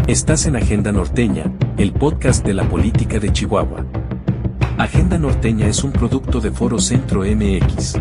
Estás en Agenda Norteña, el podcast de la política de Chihuahua. Agenda Norteña es un producto de Foro Centro MX.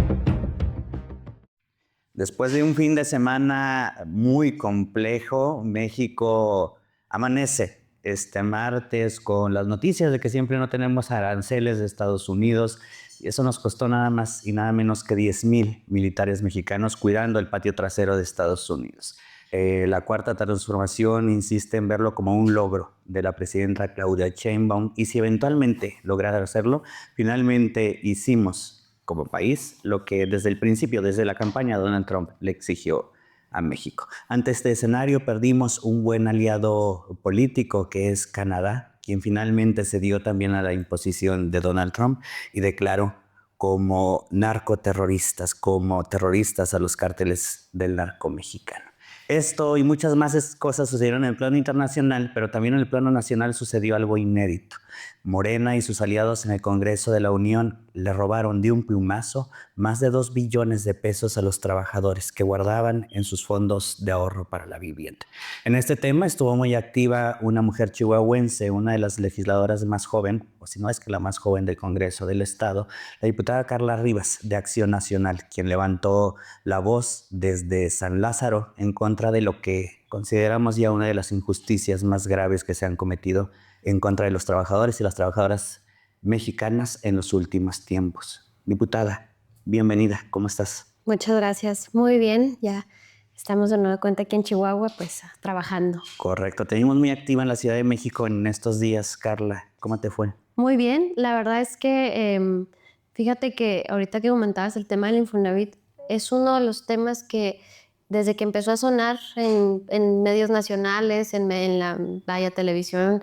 Después de un fin de semana muy complejo, México amanece este martes con las noticias de que siempre no tenemos aranceles de Estados Unidos, y eso nos costó nada más y nada menos que 10,000 militares mexicanos cuidando el patio trasero de Estados Unidos. La Cuarta Transformación insiste en verlo como un logro de la presidenta Claudia Sheinbaum, y si eventualmente lograra hacerlo, finalmente hicimos como país lo que desde el principio, desde la campaña, Donald Trump le exigió a México. Ante este escenario perdimos un buen aliado político que es Canadá, quien finalmente cedió también a la imposición de Donald Trump y declaró como narcoterroristas, como terroristas a los cárteles del narco mexicano. Esto y muchas más cosas sucedieron en el plano internacional, pero también en el plano nacional sucedió algo inédito. Morena y sus aliados en el Congreso de la Unión le robaron de un plumazo más de 2 billones de pesos a los trabajadores que guardaban en sus fondos de ahorro para la vivienda. En este tema estuvo muy activa una mujer chihuahuense, una de las legisladoras más joven, o si no es que la más joven del Congreso del Estado, la diputada Carla Rivas de Acción Nacional, quien levantó la voz desde San Lázaro en contra de lo que consideramos ya una de las injusticias más graves que se han cometido en contra de los trabajadores y las trabajadoras mexicanas en los últimos tiempos. Diputada, bienvenida, ¿cómo estás? Muchas gracias, muy bien, ya estamos de nueva cuenta aquí en Chihuahua, pues trabajando. Correcto, te vimos muy activa en la Ciudad de México en estos días, Carla, ¿cómo te fue? Muy bien, la verdad es que fíjate que ahorita que comentabas el tema del Infonavit, es uno de los temas que desde que empezó a sonar en medios nacionales, en la vaya televisión,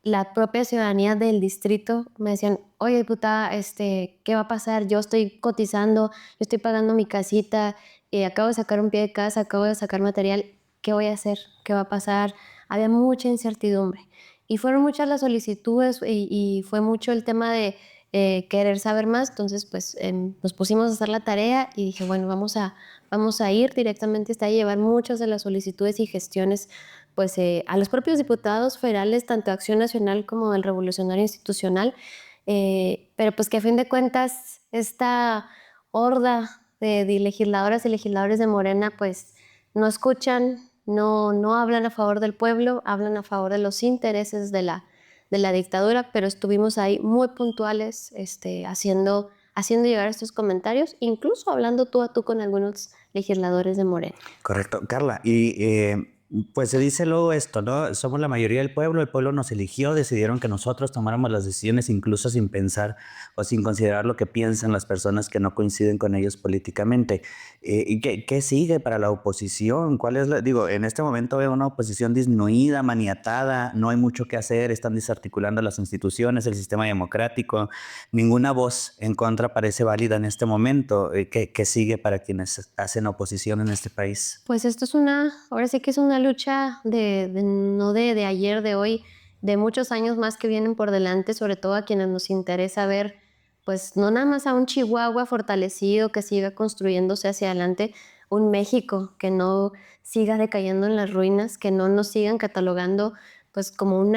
la propia ciudadanía del distrito me decían, oye diputada, ¿qué va a pasar? Yo estoy cotizando, yo estoy pagando mi casita, acabo de sacar un pie de casa, acabo de sacar material, ¿qué voy a hacer? ¿Qué va a pasar? Había mucha incertidumbre. Y fueron muchas las solicitudes y fue mucho el tema de querer saber más. Entonces, pues nos pusimos a hacer la tarea y dije, bueno, vamos a ir directamente hasta ahí, llevar muchas de las solicitudes y gestiones pues, a los propios diputados federales, tanto de Acción Nacional como del Revolucionario Institucional. Pero pues que a fin de cuentas, esta horda de legisladoras y legisladores de Morena, pues no escuchan, no hablan a favor del pueblo, hablan a favor de los intereses de la dictadura, pero estuvimos ahí muy puntuales haciendo llegar estos comentarios, incluso hablando tú a tú con algunos legisladores de Morena. Correcto, Carla, y pues se dice luego esto, ¿no? Somos la mayoría del pueblo, el pueblo nos eligió, decidieron que nosotros tomáramos las decisiones incluso sin pensar o sin considerar lo que piensan las personas que no coinciden con ellos políticamente. ¿Y qué sigue para la oposición? ¿Cuál es digo, en este momento veo una oposición disminuida, maniatada, no hay mucho que hacer, están desarticulando las instituciones, el sistema democrático, ninguna voz en contra parece válida en este momento. ¿Qué sigue para quienes hacen oposición en este país? Pues esto es ahora sí que es una lucha no de ayer, de hoy, de muchos años más que vienen por delante, sobre todo a quienes nos interesa ver, pues no nada más a un Chihuahua fortalecido que siga construyéndose hacia adelante, un México que no siga decayendo en las ruinas, que no nos sigan catalogando pues como un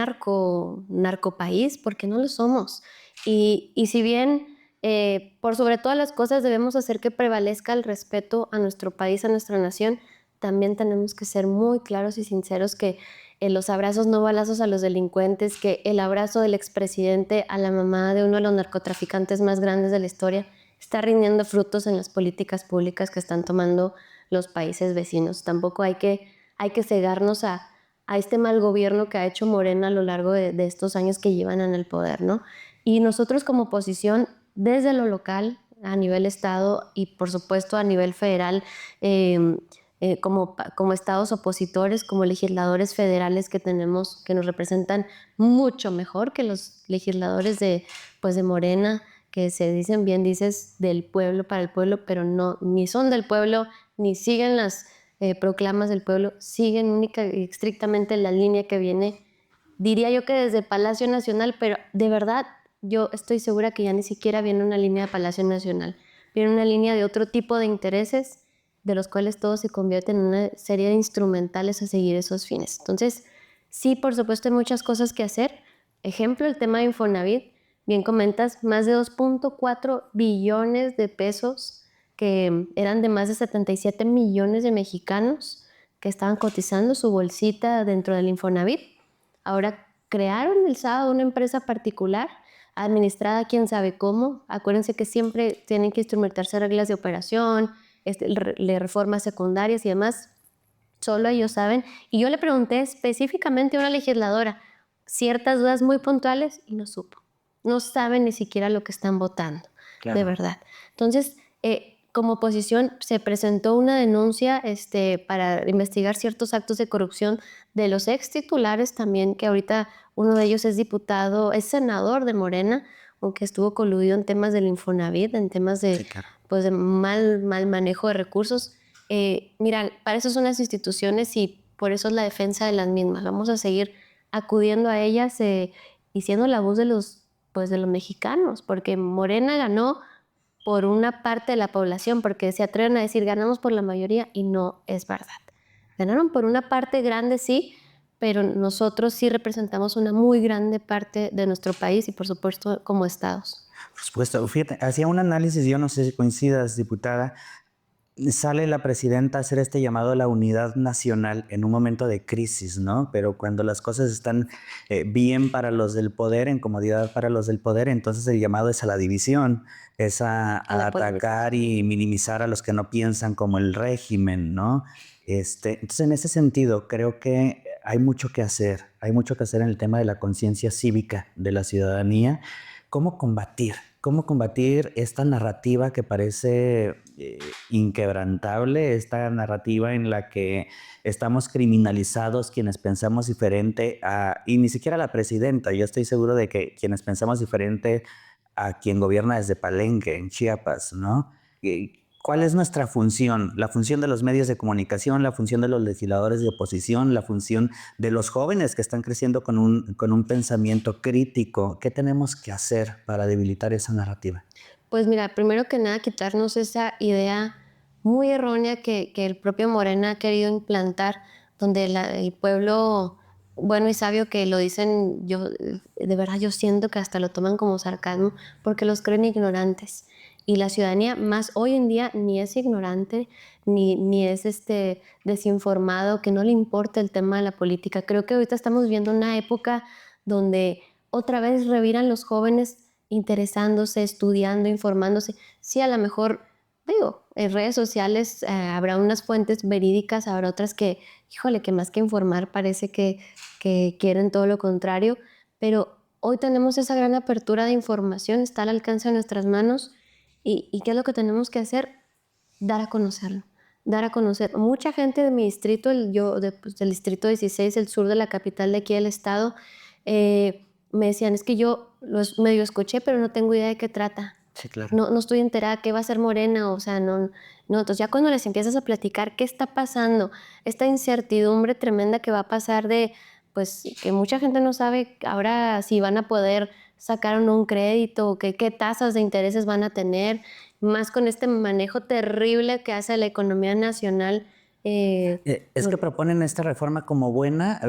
narcopaís, porque no lo somos. Y si bien por sobre todas las cosas debemos hacer que prevalezca el respeto a nuestro país, a nuestra nación, también tenemos que ser muy claros y sinceros que los abrazos no balazos a los delincuentes, que el abrazo del expresidente a la mamá de uno de los narcotraficantes más grandes de la historia está rindiendo frutos en las políticas públicas que están tomando los países vecinos. Tampoco hay que cegarnos a este mal gobierno que ha hecho Morena a lo largo de estos años que llevan en el poder, ¿no? Y nosotros como oposición, desde lo local, a nivel estado y por supuesto a nivel federal, como estados opositores, como legisladores federales que tenemos, que nos representan mucho mejor que los legisladores de Morena, que se dicen bien, dices, del pueblo para el pueblo, pero no, ni son del pueblo, ni siguen las proclamas del pueblo, siguen única y estrictamente la línea que viene, diría yo que desde Palacio Nacional, pero de verdad yo estoy segura que ya ni siquiera viene una línea de Palacio Nacional, viene una línea de otro tipo de intereses, de los cuales todos se convierten en una serie de instrumentales a seguir esos fines. Entonces, Sí, por supuesto, hay muchas cosas que hacer. Ejemplo, el tema de Infonavit. Bien comentas, más de 2.4 billones de pesos que eran de más de 77 millones de mexicanos que estaban cotizando su bolsita dentro del Infonavit. Ahora crearon el sábado una empresa particular administrada quién sabe cómo. Acuérdense que siempre tienen que instrumentarse reglas de operación, reformas secundarias y demás. Solo ellos saben. Y yo le pregunté específicamente a una legisladora ciertas dudas muy puntuales y no supo. No saben ni siquiera lo que están votando, Claro. de verdad. Entonces, como oposición se presentó una denuncia para investigar ciertos actos de corrupción de los ex titulares también, que ahorita uno de ellos es diputado, es senador de Morena, aunque estuvo coludido en temas del Infonavit, en temas Sí, claro. pues, de mal manejo de recursos. Mira, para eso son las instituciones y por eso es la defensa de las mismas. Vamos a seguir acudiendo a ellas y siendo la voz de los mexicanos, porque Morena ganó por una parte de la población, porque se atreven a decir ganamos por la mayoría y no es verdad. Ganaron por una parte grande, sí, pero nosotros sí representamos una muy grande parte de nuestro país y por supuesto como estados. Por supuesto, fíjate, hacía un análisis, yo no sé si coincidas, diputada. Sale la presidenta a hacer este llamado a la unidad nacional en un momento de crisis, ¿no? Pero cuando las cosas están bien para los del poder, en comodidad para los del poder, entonces el llamado es a la división, es a la atacar y minimizar a los que no piensan como el régimen, ¿no? Entonces, en ese sentido, creo que hay mucho que hacer en el tema de la conciencia cívica de la ciudadanía. ¿Cómo combatir? ¿Cómo combatir esta narrativa que parece inquebrantable, esta narrativa en la que estamos criminalizados quienes pensamos diferente y ni siquiera a la presidenta? Yo estoy seguro de que quienes pensamos diferente a quien gobierna desde Palenque, en Chiapas, ¿no? ¿Cuál es nuestra función? La función de los medios de comunicación, la función de los legisladores de oposición, la función de los jóvenes que están creciendo con un pensamiento crítico. ¿Qué tenemos que hacer para debilitar esa narrativa? Pues mira, primero que nada, quitarnos esa idea muy errónea que el propio Morena ha querido implantar, donde el pueblo bueno y sabio que lo dicen, yo de verdad yo siento que hasta lo toman como sarcasmo porque los creen ignorantes. Y la ciudadanía más hoy en día ni es ignorante, ni es desinformado, que no le importa el tema de la política. Creo que ahorita estamos viendo una época donde otra vez reviran los jóvenes interesándose, estudiando, informándose. Sí, a lo mejor, digo, en redes sociales habrá unas fuentes verídicas, habrá otras que, híjole, que más que informar parece que quieren todo lo contrario, pero hoy tenemos esa gran apertura de información, está al alcance de nuestras manos y ¿qué es lo que tenemos que hacer? Dar a conocerlo, dar a conocer. Mucha gente de mi distrito, del distrito 16, el sur de la capital de aquí del estado, me decían, es que yo los medio escuché, pero no tengo idea de qué trata. Sí, claro. No estoy enterada qué va a ser Morena, o sea, no. Entonces ya cuando les empiezas a platicar qué está pasando, esta incertidumbre tremenda que va a pasar pues, que mucha gente no sabe ahora si van a poder sacar o no un crédito, qué tasas de intereses van a tener, más con este manejo terrible que hace la economía nacional. Es que proponen esta reforma como buena,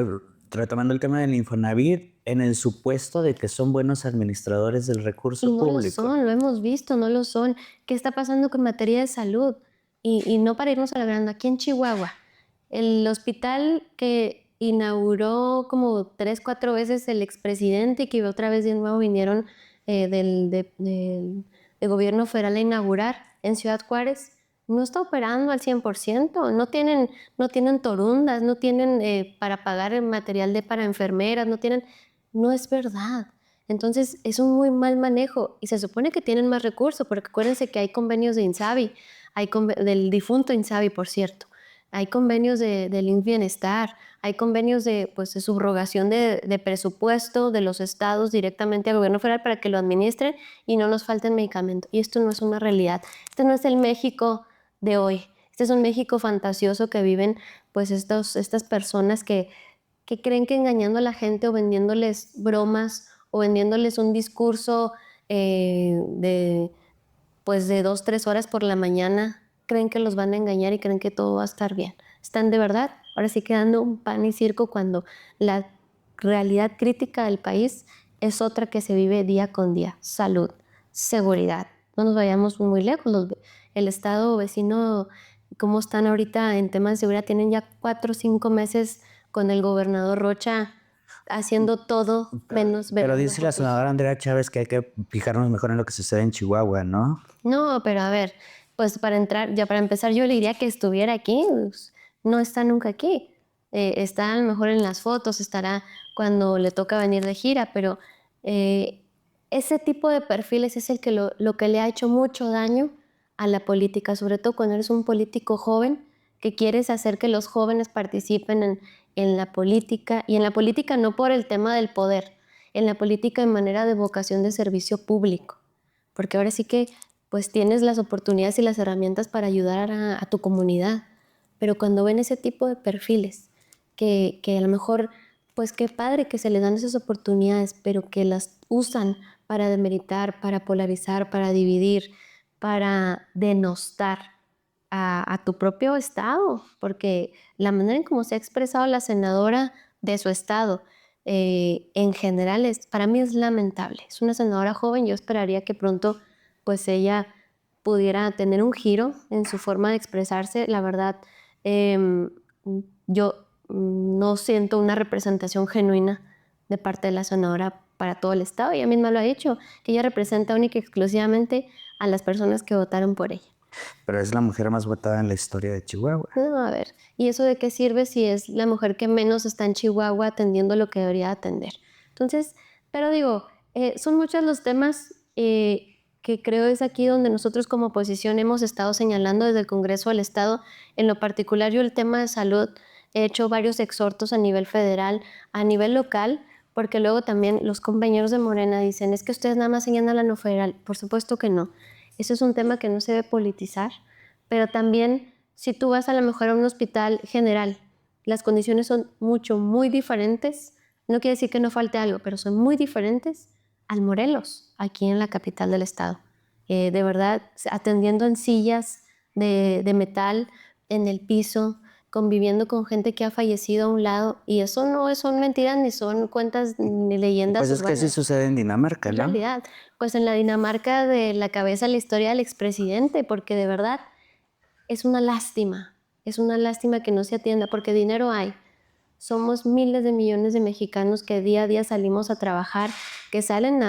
retomando el tema del Infonavit, en el supuesto de que son buenos administradores del Y recurso no lo público. son, lo hemos visto, no lo son. ¿Qué está pasando con materia de salud? Y no para irnos alargando, aquí en Chihuahua, el hospital que inauguró como 3, 4 veces el expresidente y que otra vez de nuevo vinieron del gobierno federal a inaugurar en Ciudad Juárez, no está operando al 100%, no tienen torundas, no tienen para pagar el material para enfermeras, no es verdad. Entonces es un muy mal manejo y se supone que tienen más recursos, porque acuérdense que hay convenios de INSABI, del difunto INSABI, por cierto, hay convenios del IMSS Bienestar, hay convenios de subrogación de presupuesto de los estados directamente al gobierno federal para que lo administren y no nos falten medicamentos. Y esto no es una realidad. Este no es el México de hoy. Este es un México fantasioso que viven pues estas personas que creen que engañando a la gente o vendiéndoles bromas o vendiéndoles un discurso de 2, 3 horas por la mañana, creen que los van a engañar y creen que todo va a estar bien. Están de verdad ahora sí que dando un pan y circo cuando la realidad crítica del país es otra que se vive día con día. Salud, seguridad. No nos vayamos muy lejos. El estado vecino, cómo están ahorita en temas de seguridad, tienen ya 4 o 5 meses con el gobernador Rocha haciendo todo menos ver. Pero dice la senadora Andrea Chávez que hay que fijarnos mejor en lo que sucede en Chihuahua, ¿no? No, pero a ver, pues para empezar, yo le diría que estuviera aquí. Pues, no está nunca aquí. Está a lo mejor en las fotos, estará cuando le toca venir de gira, pero eh, ese tipo de perfiles es el que lo que le ha hecho mucho daño a la política, sobre todo cuando eres un político joven que quieres hacer que los jóvenes participen en la política, y en la política no por el tema del poder, en la política de manera de vocación de servicio público, porque ahora sí que pues tienes las oportunidades y las herramientas para ayudar a tu comunidad. Pero cuando ven ese tipo de perfiles, que a lo mejor, pues qué padre que se les dan esas oportunidades, pero que las usan para demeritar, para polarizar, para dividir, para denostar a tu propio estado, porque la manera en cómo se ha expresado la senadora de su estado, en general, para mí es lamentable. Es una senadora joven, yo esperaría que pronto pues ella pudiera tener un giro en su forma de expresarse. La verdad, em, yo no siento una representación genuina de parte de la senadora para todo el estado. Ella misma lo ha dicho, que ella representa única y exclusivamente a las personas que votaron por ella. Pero es la mujer más votada en la historia de Chihuahua. No, a ver, ¿y eso de qué sirve si es la mujer que menos está en Chihuahua atendiendo lo que debería atender? Entonces, pero digo, son muchos los temas que creo es aquí donde nosotros como oposición hemos estado señalando desde el Congreso del Estado. En lo particular, yo el tema de salud he hecho varios exhortos a nivel federal, a nivel local, porque luego también los compañeros de Morena dicen, es que ustedes nada más señalan a lo federal. Por supuesto que no. Eso es un tema que no se debe politizar, pero también si tú vas a lo mejor a un hospital general, las condiciones son muy diferentes. No quiere decir que no falte algo, pero son muy diferentes al Morelos, aquí en la capital del estado. De verdad, atendiendo en sillas de metal, en el piso, conviviendo con gente que ha fallecido a un lado. Y eso no son mentiras, ni son cuentas, ni leyendas Pues es que sí urbanas. sucede en Dinamarca, En ¿no? realidad, pues en la Dinamarca de la cabeza la historia del expresidente, porque de verdad es una lástima que no se atienda, porque dinero hay. Somos miles de millones de mexicanos que día a día salimos a trabajar, que salen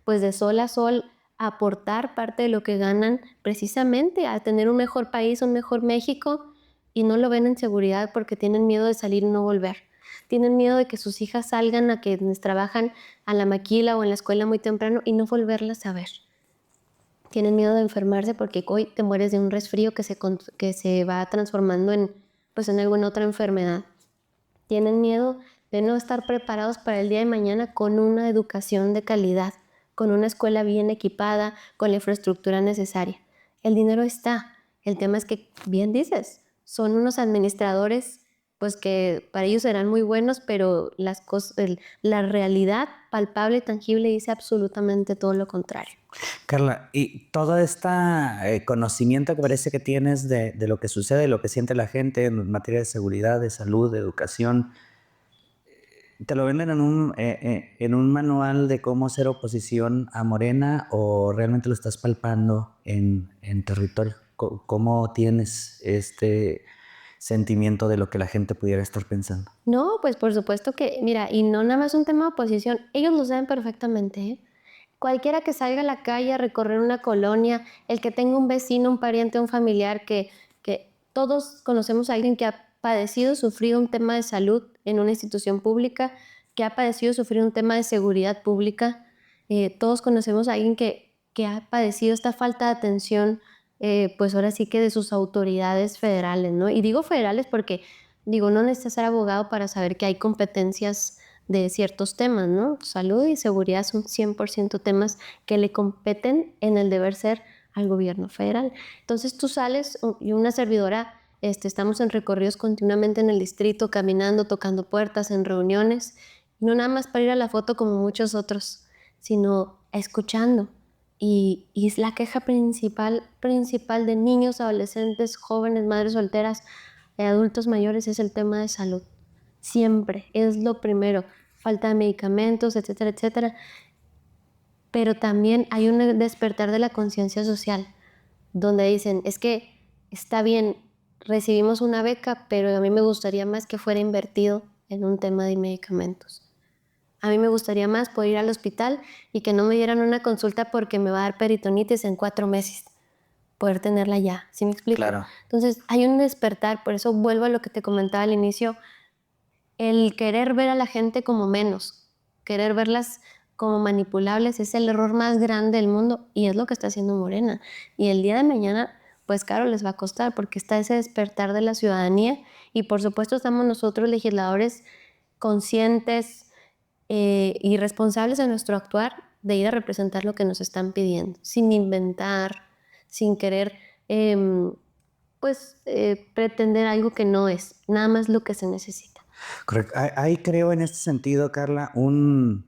pues de sol a sol a aportar parte de lo que ganan precisamente a tener un mejor país, un mejor México, y no lo ven en seguridad porque tienen miedo de salir y no volver. Tienen miedo de que sus hijas salgan a que trabajan a la maquila o en la escuela muy temprano y no volverlas a ver. Tienen miedo de enfermarse porque hoy te mueres de un resfrío que se va transformando pues en alguna otra enfermedad. Tienen miedo de no estar preparados para el día de mañana con una educación de calidad, con una escuela bien equipada, con la infraestructura necesaria. El dinero está. El tema es que, bien dices, son unos administradores pues que para ellos serán muy buenos, pero la realidad palpable y tangible dice absolutamente todo lo contrario. Carla, y todo este conocimiento que parece que tienes de lo que sucede, de lo que siente la gente en materia de seguridad, de salud, de educación, ¿te lo venden en un manual de cómo ser oposición a Morena o realmente lo estás palpando en territorio? ¿Cómo tienes este sentimiento de lo que la gente pudiera estar pensando? No, pues por supuesto que, mira, y no nada más un tema de oposición, ellos lo saben perfectamente, ¿eh? Cualquiera que salga a la calle a recorrer una colonia, el que tenga un vecino, un pariente, un familiar, que todos conocemos a alguien que ha padecido, sufrido un tema de salud en una institución pública, que ha padecido, sufrido un tema de seguridad pública. Todos conocemos a alguien que ha padecido esta falta de atención, pues ahora sí que de sus autoridades federales, ¿no? Y digo federales porque, digo, no necesitas ser abogado para saber que hay competencias de ciertos temas, ¿no? Salud y seguridad son 100% temas que le competen en el deber ser al gobierno federal. Entonces tú sales y una servidora, estamos en recorridos continuamente en el distrito, caminando, tocando puertas, en reuniones, no nada más para ir a la foto como muchos otros, sino escuchando. Y es la queja principal de niños, adolescentes, jóvenes, madres solteras. en adultos mayores es el tema de salud. Siempre es lo primero. Falta de medicamentos, etcétera, etcétera. Pero también hay un despertar de la conciencia social, donde dicen, es que está bien, recibimos una beca, pero a mí me gustaría más que fuera invertido en un tema de medicamentos. A mí me gustaría más poder ir al hospital y que no me dieran una consulta porque me va a dar peritonitis en 4 meses. Poder tenerla ya, ¿sí me explico? Claro. Entonces hay un despertar, por eso vuelvo a lo que te comentaba al inicio, el querer ver a la gente como menos, querer verlas como manipulables es el error más grande del mundo y es lo que está haciendo Morena. Y el día de mañana, pues claro, les va a costar porque está ese despertar de la ciudadanía y por supuesto estamos nosotros legisladores conscientes y responsables de nuestro actuar de ir a representar lo que nos están pidiendo, sin inventar, sin querer pretender algo que no es, nada más lo que se necesita. Correcto. Ahí creo en este sentido, Carla, un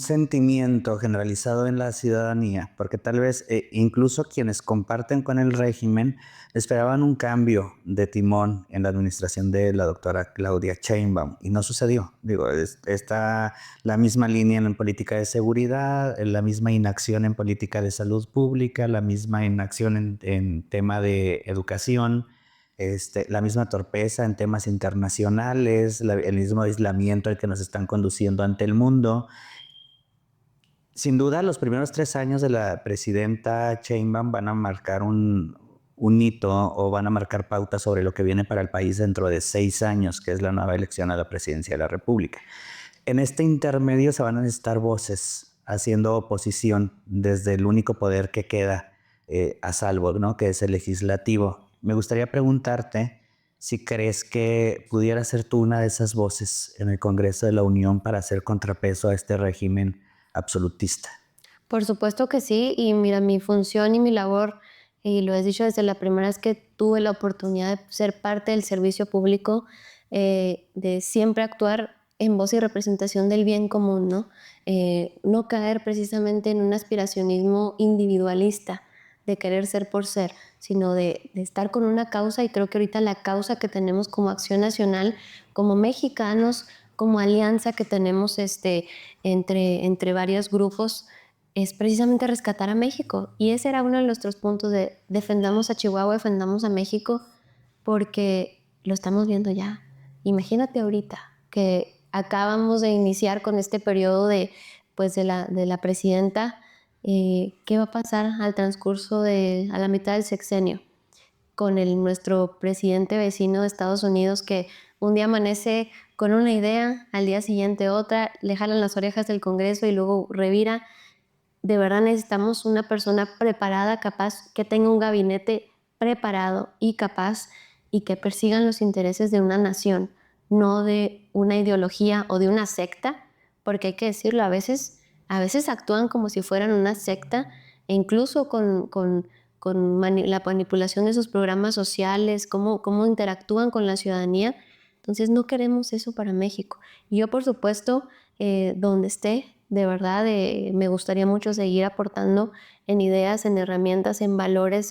sentimiento generalizado en la ciudadanía, porque tal vez incluso quienes comparten con el régimen esperaban un cambio de timón en la administración de la doctora Claudia Sheinbaum y no sucedió. Digo, está la misma línea en política de seguridad, la misma inacción en política de salud pública, la misma inacción en tema de educación. La misma torpeza en temas internacionales, el mismo aislamiento al que nos están conduciendo ante el mundo. Sin duda, los primeros 3 años de la presidenta Sheinbaum van a marcar un hito o van a marcar pautas sobre lo que viene para el país dentro de 6 años, que es la nueva elección a la presidencia de la República. En este intermedio se van a necesitar voces haciendo oposición desde el único poder que queda a salvo, ¿no? Que es el legislativo. Me gustaría preguntarte si crees que pudiera ser tú una de esas voces en el Congreso de la Unión para hacer contrapeso a este régimen absolutista. Por supuesto que sí, y mira, mi función y mi labor, y lo he dicho desde la primera vez que tuve la oportunidad de ser parte del servicio público, de siempre actuar en voz y representación del bien común, ¿no? No caer precisamente en un aspiracionismo individualista, de querer ser por ser, sino de estar con una causa, y creo que ahorita la causa que tenemos como Acción Nacional, como mexicanos, como alianza que tenemos entre varios grupos, es precisamente rescatar a México. Y ese era uno de nuestros puntos de defendamos a Chihuahua, defendamos a México, porque lo estamos viendo ya. Imagínate ahorita que acabamos de iniciar con este periodo de la presidenta, ¿qué va a pasar al transcurso a la mitad del sexenio? Con nuestro presidente vecino de Estados Unidos que un día amanece con una idea, al día siguiente otra, le jalan las orejas del Congreso y luego revira. De verdad necesitamos una persona preparada, capaz, que tenga un gabinete preparado y capaz y que persigan los intereses de una nación, no de una ideología o de una secta, porque hay que decirlo, a veces actúan como si fueran una secta e incluso con la manipulación de sus programas sociales, cómo interactúan con la ciudadanía. Entonces no queremos eso para México. Y yo, por supuesto, donde esté, de verdad, me gustaría mucho seguir aportando en ideas, en herramientas, en valores,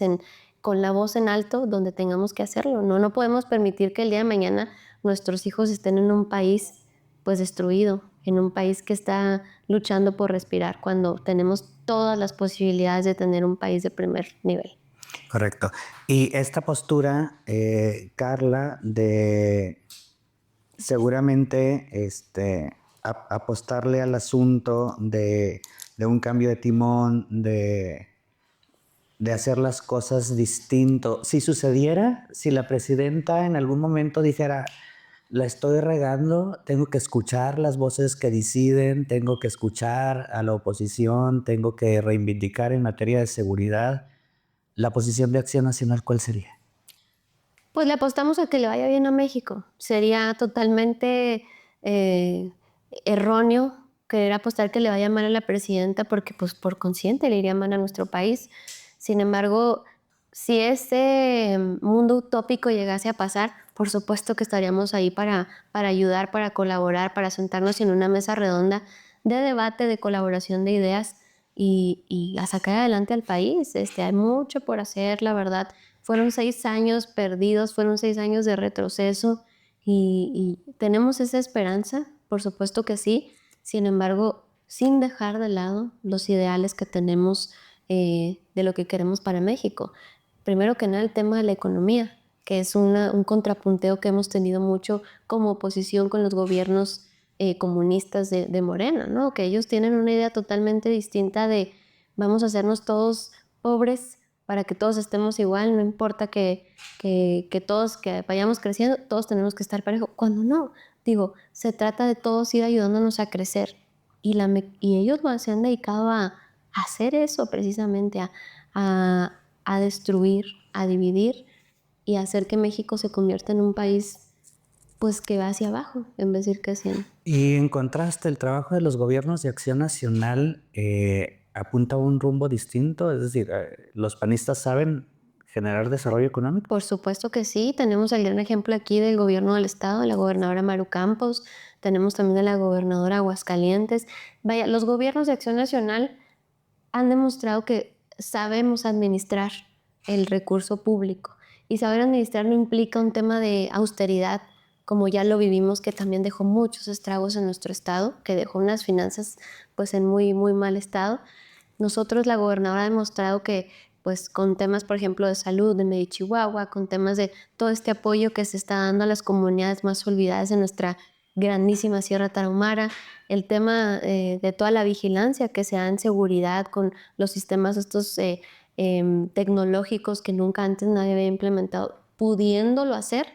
con la voz en alto, donde tengamos que hacerlo. No podemos permitir que el día de mañana nuestros hijos estén en un país pues destruido, en un país que está luchando por respirar, cuando tenemos todas las posibilidades de tener un país de primer nivel. Correcto. Y esta postura, Carla, de seguramente apostarle al asunto de un cambio de timón, de hacer las cosas distinto. Si sucediera, si la presidenta en algún momento dijera, la estoy regando, tengo que escuchar las voces que deciden, tengo que escuchar a la oposición, tengo que reivindicar en materia de seguridad, la posición de Acción Nacional, ¿cuál sería? Pues le apostamos a que le vaya bien a México. Sería totalmente erróneo querer apostar que le vaya mal a la presidenta porque pues por consciente le iría mal a nuestro país. Sin embargo, si ese mundo utópico llegase a pasar, por supuesto que estaríamos ahí para ayudar, para colaborar, para sentarnos en una mesa redonda de debate, de colaboración de ideas y a sacar adelante al país. Hay mucho por hacer, la verdad. fueron 6 años perdidos, fueron 6 años de retroceso y tenemos esa esperanza, por supuesto que sí, sin embargo, sin dejar de lado los ideales que tenemos de lo que queremos para México. Primero que nada, el tema de la economía, que es un contrapunteo que hemos tenido mucho como oposición con los gobiernos comunistas de Morena, ¿no? Que ellos tienen una idea totalmente distinta de vamos a hacernos todos pobres para que todos estemos igual, no importa que todos que vayamos creciendo, todos tenemos que estar parejo. Cuando no, digo, se trata de todos ir ayudándonos a crecer. Y ellos se han dedicado a hacer eso precisamente, a destruir, a dividir y a hacer que México se convierta en un país pues que va hacia abajo en vez de ir creciendo. Y en contraste, el trabajo de los gobiernos de Acción Nacional apunta a un rumbo distinto, es decir, los panistas saben generar desarrollo económico. Por supuesto que sí, tenemos el gran ejemplo aquí del gobierno del estado, de la gobernadora Maru Campos, tenemos también de la gobernadora Aguascalientes. Vaya, los gobiernos de Acción Nacional han demostrado que sabemos administrar el recurso público y saber administrar no implica un tema de austeridad, como ya lo vivimos, que también dejó muchos estragos en nuestro estado, que dejó unas finanzas pues en muy, muy mal estado. Nosotros, la gobernadora ha demostrado que pues con temas, por ejemplo, de salud de Medio Chihuahua, con temas de todo este apoyo que se está dando a las comunidades más olvidadas de nuestra grandísima Sierra Tarahumara, el tema de toda la vigilancia que se da en seguridad con los sistemas estos tecnológicos que nunca antes nadie había implementado, pudiéndolo hacer,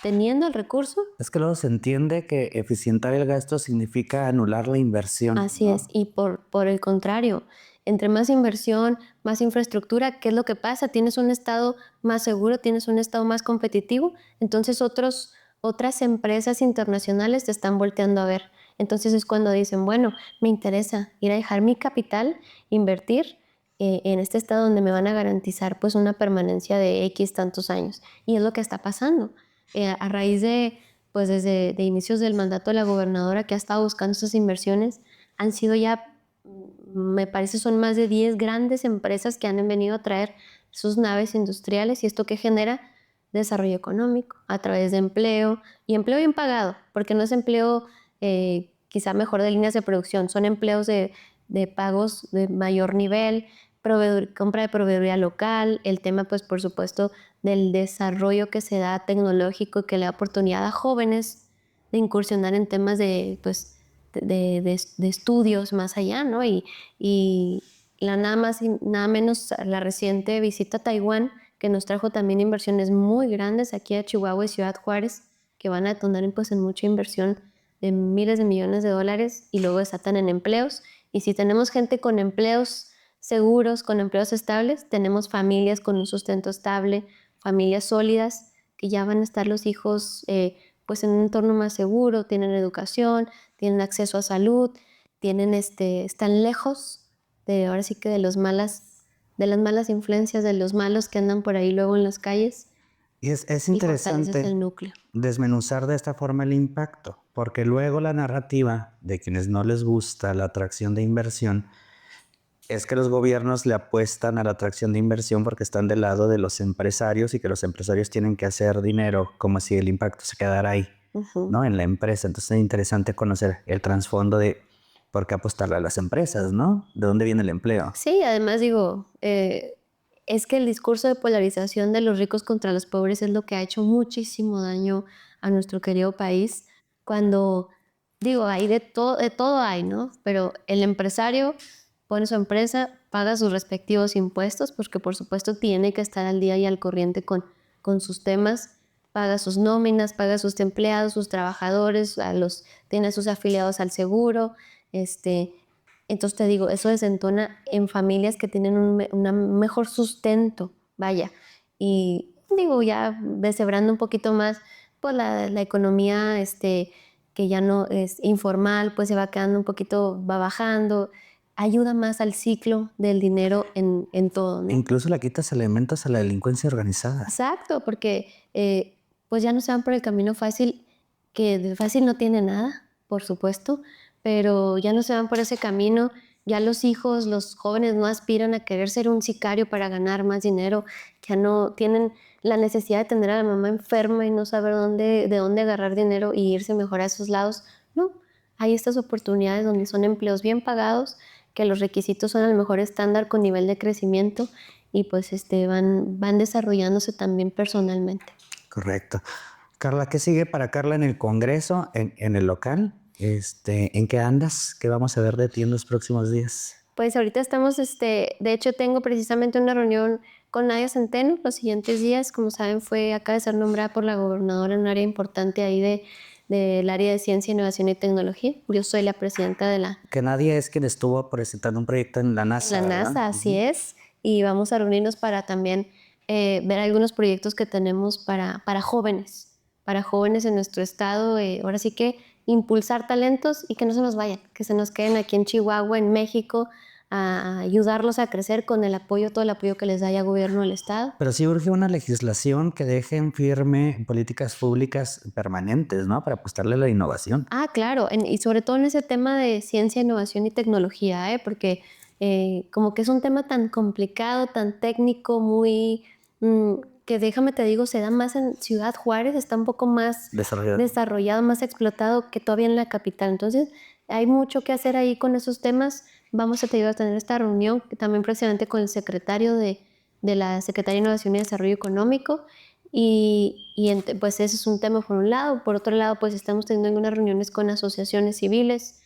teniendo el recurso. Es que luego se entiende que eficientar el gasto significa anular la inversión. Así es, y por el contrario, entre más inversión, más infraestructura, ¿qué es lo que pasa? Tienes un estado más seguro, tienes un estado más competitivo, entonces otras empresas internacionales te están volteando a ver. Entonces es cuando dicen, bueno, me interesa ir a dejar mi capital, invertir en este estado donde me van a garantizar pues una permanencia de X tantos años. Y es lo que está pasando. A raíz de, pues desde de inicios del mandato de la gobernadora que ha estado buscando esas inversiones, han sido ya, me parece, son más de 10 grandes empresas que han venido a traer sus naves industriales y esto que genera desarrollo económico a través de empleo y empleo bien pagado, porque no es empleo quizá mejor de líneas de producción, son empleos de pagos de mayor nivel, compra de proveeduría local, el tema pues por supuesto del desarrollo que se da tecnológico que le da oportunidad a jóvenes de incursionar en temas de pues de estudios más allá, ¿no? Y nada más y nada menos la reciente visita a Taiwán que nos trajo también inversiones muy grandes aquí a Chihuahua y Ciudad Juárez, que van a detonar pues, en mucha inversión de miles de millones de dólares y luego desatan en empleos. Y si tenemos gente con empleos seguros, con empleos estables, tenemos familias con un sustento estable, familias sólidas, que ya van a estar los hijos pues en un entorno más seguro, tienen educación, tienen acceso a salud, están lejos ahora sí que de las malas influencias, de los malos que andan por ahí luego en las calles. Y es fortaleces interesante el núcleo. desmenuzar de esta forma el impacto, porque luego la narrativa de quienes no les gusta la atracción de inversión es que los gobiernos le apuestan a la atracción de inversión porque están del lado de los empresarios y que los empresarios tienen que hacer dinero como si el impacto se quedara ahí, ¿no? En la empresa. Entonces es interesante conocer el trasfondo de por qué apostarle a las empresas, ¿no? ¿De dónde viene el empleo? Sí, además digo, es que el discurso de polarización de los ricos contra los pobres es lo que ha hecho muchísimo daño a nuestro querido país. Cuando, digo, hay de todo hay, ¿no? Pero el empresario pone su empresa, paga sus respectivos impuestos, porque por supuesto tiene que estar al día y al corriente con sus temas, paga sus nóminas, paga sus empleados, sus trabajadores, tiene a sus afiliados al seguro, entonces te digo, eso desentona en familias que tienen un mejor sustento, vaya. Y digo, ya deshebrando un poquito más, pues la economía que ya no es informal, pues se va quedando un poquito, va bajando, ayuda más al ciclo del dinero en todo, ¿no? Incluso le quitas elementos a la delincuencia organizada. Exacto, porque pues ya no se van por el camino fácil, que de fácil no tiene nada, por supuesto, pero ya no se van por ese camino Ya los hijos, los jóvenes no aspiran a querer ser un sicario para ganar más dinero, ya no tienen la necesidad de tener a la mamá enferma y no saber de dónde agarrar dinero y irse mejor a esos lados. No, hay estas oportunidades donde son empleos bien pagados, que los requisitos son al mejor estándar con nivel de crecimiento y pues van desarrollándose también personalmente. Correcto. Carla, ¿qué sigue para Carla en el Congreso, en el local? ¿En qué andas? ¿Qué vamos a ver de ti en los próximos días? Pues ahorita estamos, de hecho tengo precisamente una reunión con Nadia Centeno los siguientes días. Como saben, acaba de ser nombrada por la gobernadora en un área importante ahí del área de ciencia, innovación y tecnología. Yo soy la presidenta de Que nadie es quien estuvo presentando un proyecto en la la NASA, ¿verdad? NASA, así es, y vamos a reunirnos para también ver algunos proyectos que tenemos para jóvenes en nuestro estado. Ahora sí que impulsar talentos y que no se nos vayan, que se nos queden aquí en Chihuahua, en México, a ayudarlos a crecer con todo el apoyo que les da ya gobierno del estado. Pero sí urge una legislación que deje en firme políticas públicas permanentes, ¿no? Para apostarle a la innovación. Ah, claro, y sobre todo en ese tema de ciencia, innovación y tecnología, porque como que es un tema tan complicado, tan técnico, que déjame te digo, se da más en Ciudad Juárez, está un poco más desarrollado, más explotado que todavía en la capital. Entonces, hay mucho que hacer ahí con esos temas. Vamos a tener esta reunión también precisamente con el secretario de la Secretaría de Innovación y Desarrollo Económico. Pues ese es un tema por un lado. Por otro lado, pues estamos teniendo algunas reuniones con asociaciones civiles.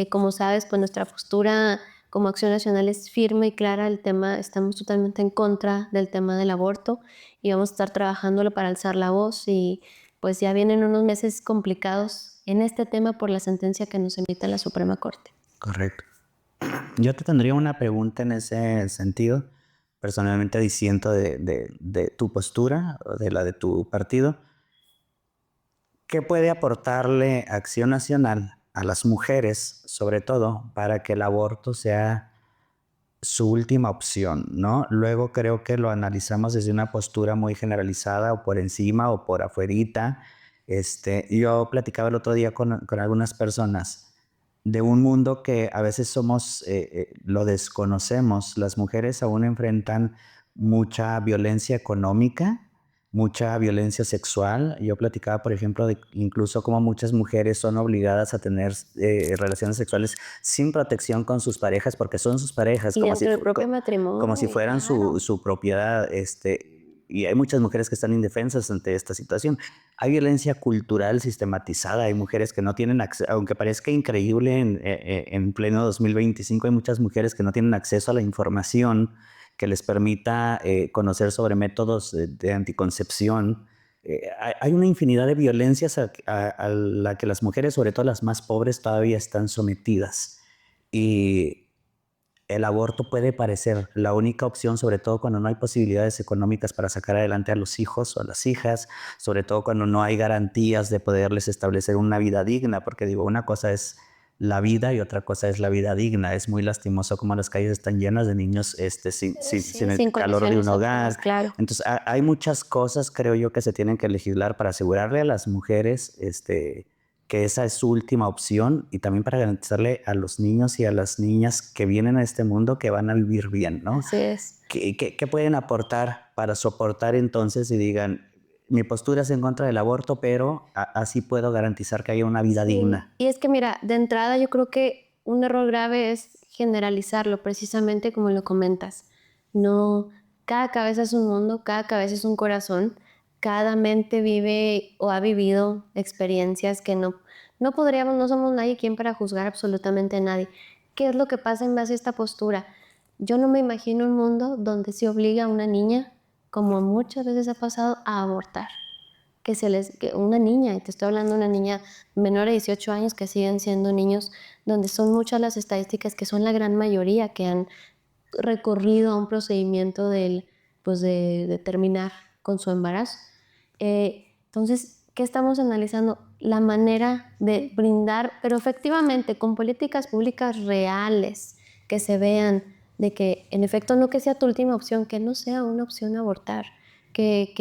Como sabes, pues nuestra postura como Acción Nacional es firme y clara. Estamos totalmente en contra del tema del aborto y vamos a estar trabajándolo para alzar la voz. Y pues ya vienen unos meses complicados en este tema por la sentencia que nos emite la Suprema Corte. Correcto. Yo te tendría una pregunta en ese sentido, personalmente diciendo de tu postura o de la de tu partido. ¿Qué puede aportarle Acción Nacional a las mujeres, sobre todo, para que el aborto sea su última opción, ¿no? Luego creo que lo analizamos desde una postura muy generalizada o por encima o por afuerita. Yo platicaba el otro día con algunas personas de un mundo que a veces lo desconocemos. Las mujeres aún enfrentan mucha violencia económica, mucha violencia sexual. Yo platicaba, por ejemplo, de incluso cómo muchas mujeres son obligadas a tener relaciones sexuales sin protección con sus parejas, porque son sus parejas, Y dentro del propio matrimonio. como si fueran claro. su propiedad. Y hay muchas mujeres que están indefensas ante esta situación. Hay violencia cultural sistematizada, hay mujeres que no tienen acceso, aunque parezca increíble en pleno 2025, hay muchas mujeres que no tienen acceso a la información que les permita conocer sobre métodos de anticoncepción. Hay una infinidad de violencias a la que las mujeres, sobre todo las más pobres, todavía están sometidas. Y el aborto puede parecer la única opción, sobre todo cuando no hay posibilidades económicas para sacar adelante a los hijos o a las hijas, sobre todo cuando no hay garantías de poderles establecer una vida digna, porque digo, una cosa es la vida y otra cosa es la vida digna. Es muy lastimoso como las calles están llenas de niños sin el calor de un hogar. Claro. Entonces, hay muchas cosas, creo yo, que se tienen que legislar para asegurarle a las mujeres que esa es su última opción y también para garantizarle a los niños y a las niñas que vienen a este mundo que van a vivir bien, ¿no? Así es. ¿Qué pueden aportar para soportar entonces y digan, mi postura es en contra del aborto, pero así puedo garantizar que haya una vida digna? Y es que mira, de entrada yo creo que un error grave es generalizarlo, precisamente como lo comentas. No, cada cabeza es un mundo, cada cabeza es un corazón, cada mente vive o ha vivido experiencias que no somos nadie quien para juzgar absolutamente a nadie. ¿Qué es lo que pasa en base a esta postura? Yo no me imagino un mundo donde se obliga a una niña, como muchas veces ha pasado, a abortar. Que una niña, y te estoy hablando de una niña menor de 18 años que siguen siendo niños, donde son muchas las estadísticas que son la gran mayoría que han recorrido a un procedimiento de terminar con su embarazo. Entonces, ¿qué estamos analizando? La manera de brindar, pero efectivamente con políticas públicas reales que se vean de que en efecto no que sea tu última opción, que no sea una opción abortar, que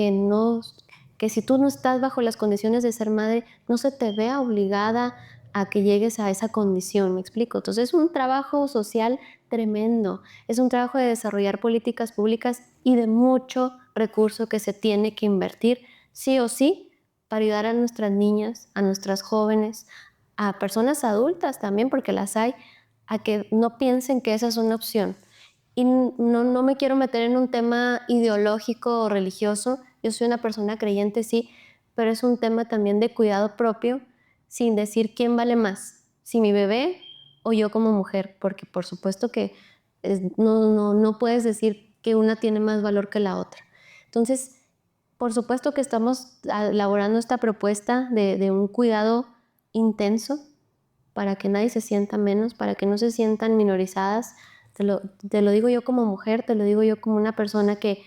si tú no estás bajo las condiciones de ser madre, no se te vea obligada a que llegues a esa condición, ¿me explico? Entonces es un trabajo social tremendo, es un trabajo de desarrollar políticas públicas y de mucho recurso que se tiene que invertir sí o sí para ayudar a nuestras niñas, a nuestras jóvenes, a personas adultas también, porque las hay, a que no piensen que esa es una opción. Y no me quiero meter en un tema ideológico o religioso, yo soy una persona creyente, sí, pero es un tema también de cuidado propio, sin decir quién vale más, si mi bebé o yo como mujer, porque por supuesto que no puedes decir que una tiene más valor que la otra. Entonces, por supuesto que estamos elaborando esta propuesta de un cuidado intenso para que nadie se sienta menos, para que no se sientan minorizadas. Te lo digo yo como mujer, te lo digo yo como una persona que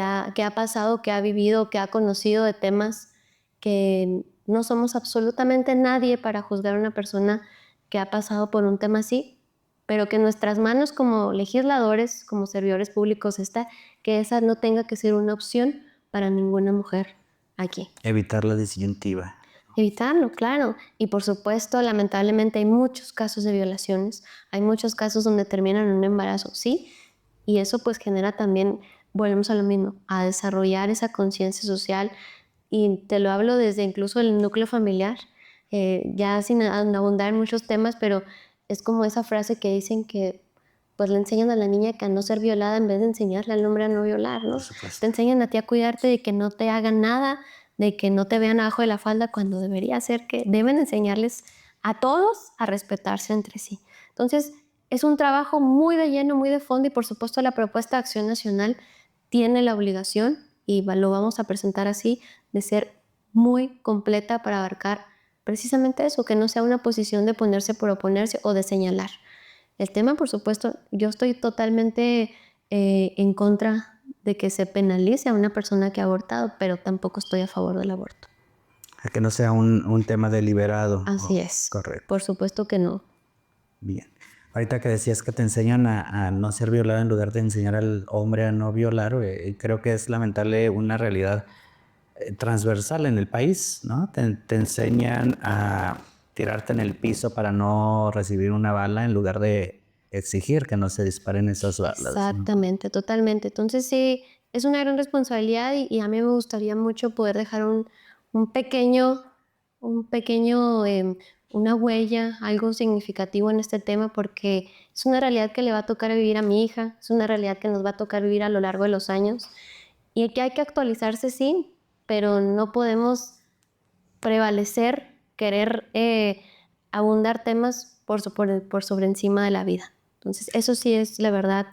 ha pasado, que ha vivido, que ha conocido de temas que no somos absolutamente nadie para juzgar a una persona que ha pasado por un tema así, pero que en nuestras manos como legisladores, como servidores públicos está que esa no tenga que ser una opción para ninguna mujer aquí. Evitar la disyuntiva. Evitarlo, claro. Y por supuesto, lamentablemente hay muchos casos de violaciones, hay muchos casos donde terminan en un embarazo, sí, y eso pues genera también, volvemos a lo mismo, a desarrollar esa conciencia social. Y te lo hablo desde incluso el núcleo familiar, ya sin abundar en muchos temas, pero es como esa frase que dicen que pues le enseñan a la niña que a no ser violada en vez de enseñarle al hombre a no violar, ¿no? Te enseñan a ti a cuidarte de que no te hagan nada, de que no te vean abajo de la falda, cuando debería ser que deben enseñarles a todos a respetarse entre sí. Entonces, es un trabajo muy de lleno, muy de fondo, y por supuesto la propuesta de Acción Nacional tiene la obligación, y lo vamos a presentar así, de ser muy completa para abarcar precisamente eso, que no sea una posición de ponerse por oponerse o de señalar. El tema, por supuesto, yo estoy totalmente en contra de que se penalice a una persona que ha abortado, pero tampoco estoy a favor del aborto. A que no sea un tema deliberado. Así es. Correcto. Por supuesto que no. Bien. Ahorita que decías que te enseñan a no ser violada en lugar de enseñar al hombre a no violar, creo que es lamentable una realidad transversal en el país, ¿no? Te enseñan a tirarte en el piso para no recibir una bala en lugar de exigir que no se disparen esas balas. Exactamente, ¿no? Totalmente. Entonces sí, es una gran responsabilidad y a mí me gustaría mucho poder dejar una huella, algo significativo en este tema, porque es una realidad que le va a tocar vivir a mi hija, es una realidad que nos va a tocar vivir a lo largo de los años y que hay que actualizarse, sí, pero no podemos prevalecer, querer abundar temas por sobre encima de la vida. Entonces, eso sí es, la verdad,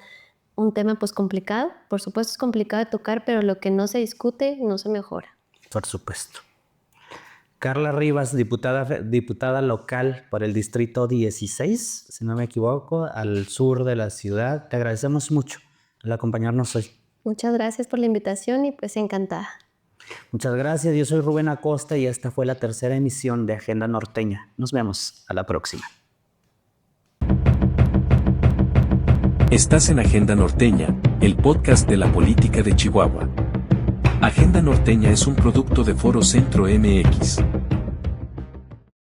un tema pues complicado. Por supuesto es complicado de tocar, pero lo que no se discute no se mejora. Por supuesto. Carla Rivas, diputada local por el Distrito 16, si no me equivoco, al sur de la ciudad. Te agradecemos mucho al acompañarnos hoy. Muchas gracias por la invitación y pues encantada. Muchas gracias. Yo soy Rubén Acosta y esta fue la tercera emisión de Agenda Norteña. Nos vemos a la próxima. Estás en Agenda Norteña, el podcast de la política de Chihuahua. Agenda Norteña es un producto de Foro Centro MX.